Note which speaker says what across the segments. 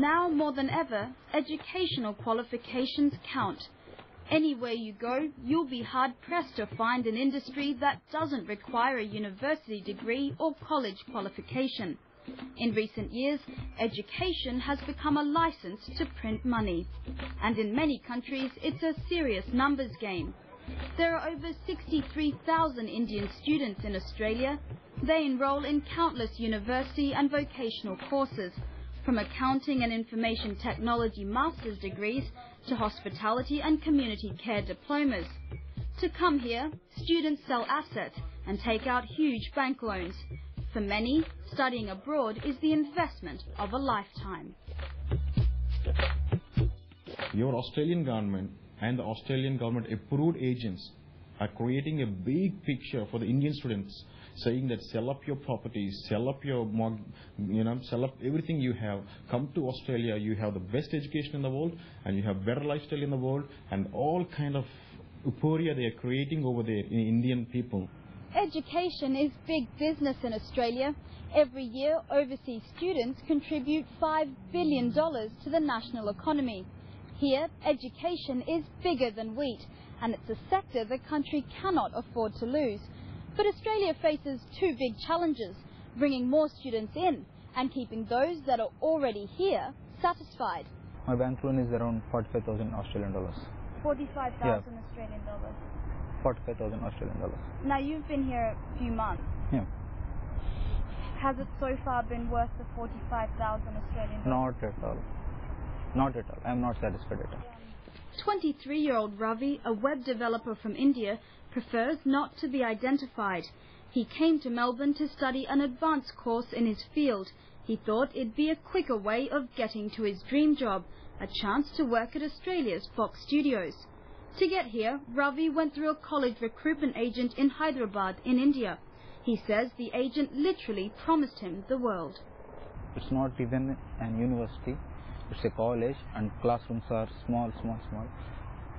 Speaker 1: Now more than ever, educational qualifications count. Anywhere you go, you'll be hard-pressed to find an industry that doesn't require a university degree or college qualification. In recent years, education has become a license to print money. And in many countries, it's a serious numbers game. There are over 63,000 Indian students in Australia. They enroll in countless university and vocational courses, from accounting and information technology master's degrees to hospitality and community care diplomas. To come here, students sell assets and take out huge bank loans. For many, studying abroad is the investment of a lifetime.
Speaker 2: Your Australian government and the Australian government approved agents are creating a big picture for the Indian students, saying that sell up your properties, sell up your, sell up everything you have, come to Australia, you have the best education in the world, and you have better lifestyle in the world, and all kind of euphoria they are creating over there in Indian people.
Speaker 1: Education is big business in Australia. Every year, overseas students contribute $5 billion to the national economy. Here, education is bigger than wheat, and it's a sector the country cannot afford to lose. But Australia faces two big challenges: bringing more students in and keeping those that are already here satisfied.
Speaker 3: My bank loan is around 45,000 Australian dollars.
Speaker 1: 45,000 Australian dollars.
Speaker 3: 45,000 Australian dollars.
Speaker 1: Now, you've been here a few months.
Speaker 3: Yeah.
Speaker 1: Has it so far been worth the 45,000 Australian dollars?
Speaker 3: Not at all. Not at all. I am not satisfied at all.
Speaker 1: 23-year-old Ravi, a web developer from India, prefers not to be identified. He came to Melbourne to study an advanced course in his field. He thought it'd be a quicker way of getting to his dream job, a chance to work at Australia's Fox Studios. To get here, Ravi went through a college recruitment agent in Hyderabad in India. He says the agent literally promised him the world.
Speaker 3: It's not even an university. It's a college, and classrooms are small.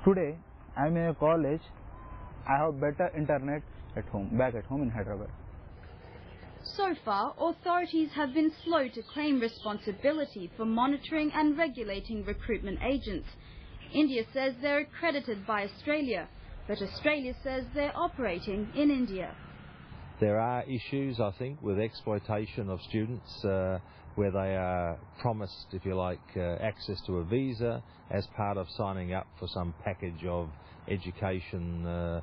Speaker 3: Today, I'm in a college. I have better internet at home, back at home in Hyderabad.
Speaker 1: So far, authorities have been slow to claim responsibility for monitoring and regulating recruitment agents. India says they're accredited by Australia, but Australia says they're operating in India.
Speaker 4: There are issues, I think, with exploitation of students where they are promised, if you like, access to a visa as part of signing up for some package of education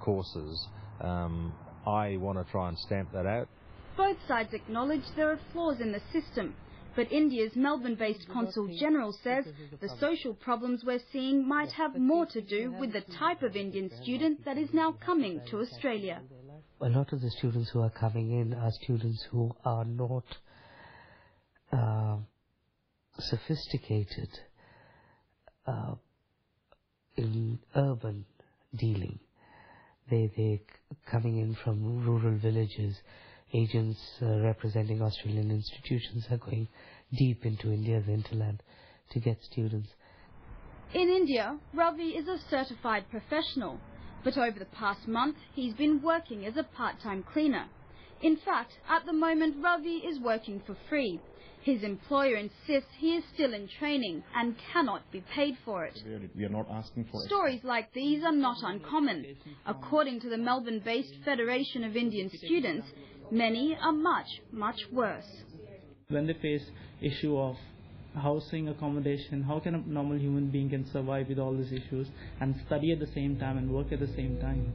Speaker 4: courses. I want to try and stamp that out.
Speaker 1: Both sides acknowledge there are flaws in the system, but India's Melbourne-based Consul General says the social problems we're seeing might have more to do with the type of Indian student that is now coming to Australia.
Speaker 5: A lot of the students who are coming in are students who are not sophisticated in urban dealing. They're coming in from rural villages. Agents representing Australian institutions are going deep into India's hinterland to get students.
Speaker 1: In India, Ravi is a certified professional, but over the past month he's been working as a part-time cleaner. In fact, at the moment Ravi is working for free. His employer insists he is still in training and cannot be paid for it.
Speaker 2: We are not asking for it.
Speaker 1: Stories like these are not uncommon. According to the Melbourne-based Federation of Indian Students, many are much worse.
Speaker 6: When they face issue of housing, accommodation, how can a normal human being can survive with all these issues and study at the same time and work at the same time?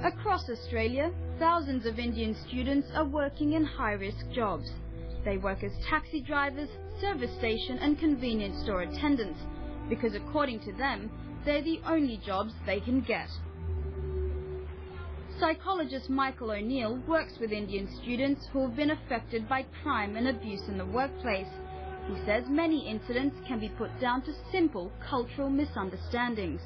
Speaker 1: Across Australia, thousands of Indian students are working in high-risk jobs. They work as taxi drivers, service station and convenience store attendants, because according to them, they're the only jobs they can get. Psychologist Michael O'Neill works with Indian students who have been affected by crime and abuse in the workplace. He says many incidents can be put down to simple cultural misunderstandings.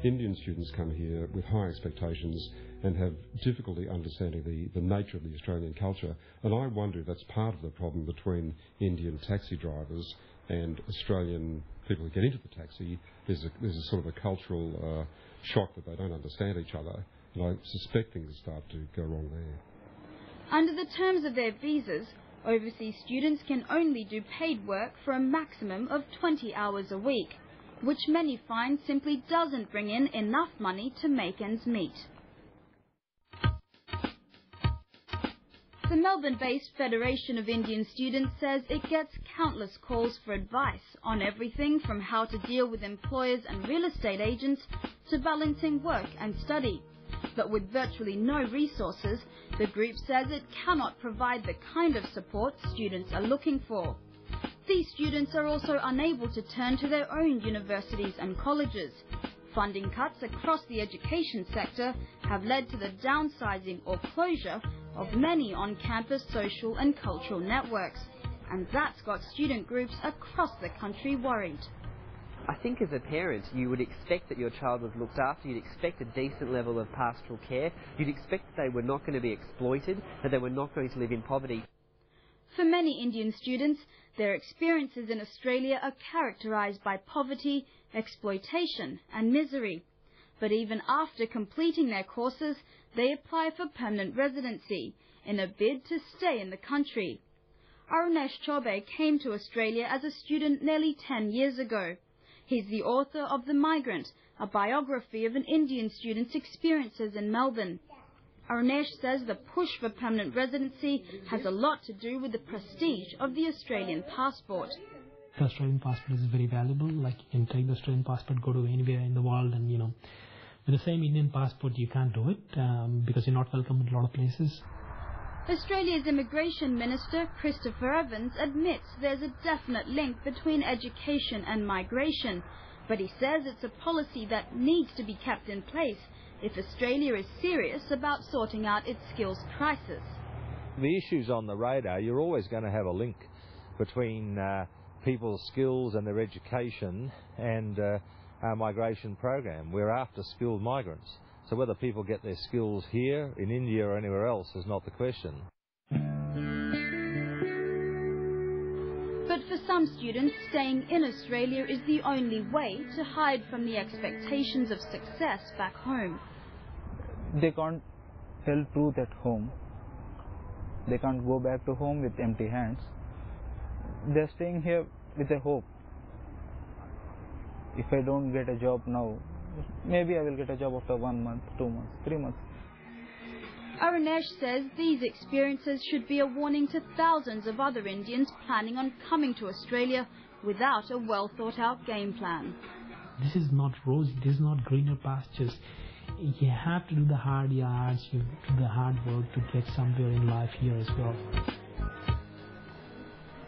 Speaker 7: Indian students come here with high expectations and have difficulty understanding the nature of the Australian culture. And I wonder if that's part of the problem between Indian taxi drivers and Australian people who get into the taxi. There's a sort of a cultural shock that they don't understand each other. And I suspect things start to go wrong there.
Speaker 1: Under the terms of their visas, overseas students can only do paid work for a maximum of 20 hours a week, which many find simply doesn't bring in enough money to make ends meet. The Melbourne-based Federation of Indian Students says it gets countless calls for advice on everything from how to deal with employers and real estate agents to balancing work and study. But with virtually no resources, the group says it cannot provide the kind of support students are looking for. These students are also unable to turn to their own universities and colleges. Funding cuts across the education sector have led to the downsizing or closure of many on-campus social and cultural networks, and that's got student groups across the country worried.
Speaker 8: I think as a parent you would expect that your child was looked after, you'd expect a decent level of pastoral care, you'd expect that they were not going to be exploited, that they were not going to live in poverty.
Speaker 1: For many Indian students, their experiences in Australia are characterised by poverty, exploitation and misery. But even after completing their courses, they apply for permanent residency in a bid to stay in the country. Arunesh Chaubey came to Australia as a student nearly 10 years ago. He's the author of The Migrant, a biography of an Indian student's experiences in Melbourne. Arunesh says the push for permanent residency has a lot to do with the prestige of the Australian passport.
Speaker 9: The Australian passport is very valuable. Like, you can take the Australian passport, go to anywhere in the world, and with the same Indian passport you can't do it because you're not welcome in a lot of places.
Speaker 1: Australia's Immigration Minister Christopher Evans admits there's a definite link between education and migration, but he says it's a policy that needs to be kept in place if Australia is serious about sorting out its skills crisis.
Speaker 4: The issues on the radar, you're always going to have a link between people's skills and their education and our migration program. We're after skilled migrants. So whether people get their skills here, in India or anywhere else is not the question.
Speaker 1: But for some students, staying in Australia is the only way to hide from the expectations of success back home.
Speaker 3: They can't tell truth at home. They can't go back to home with empty hands. They're staying here with a hope. If I don't get a job now, maybe I will get a job after 1 month, 2 months, 3 months.
Speaker 1: Arunesh says these experiences should be a warning to thousands of other Indians planning on coming to Australia without a well-thought-out game plan.
Speaker 9: This is not rosy, this is not greener pastures. You have to do the hard yards, you do the hard work to get somewhere in life here as well.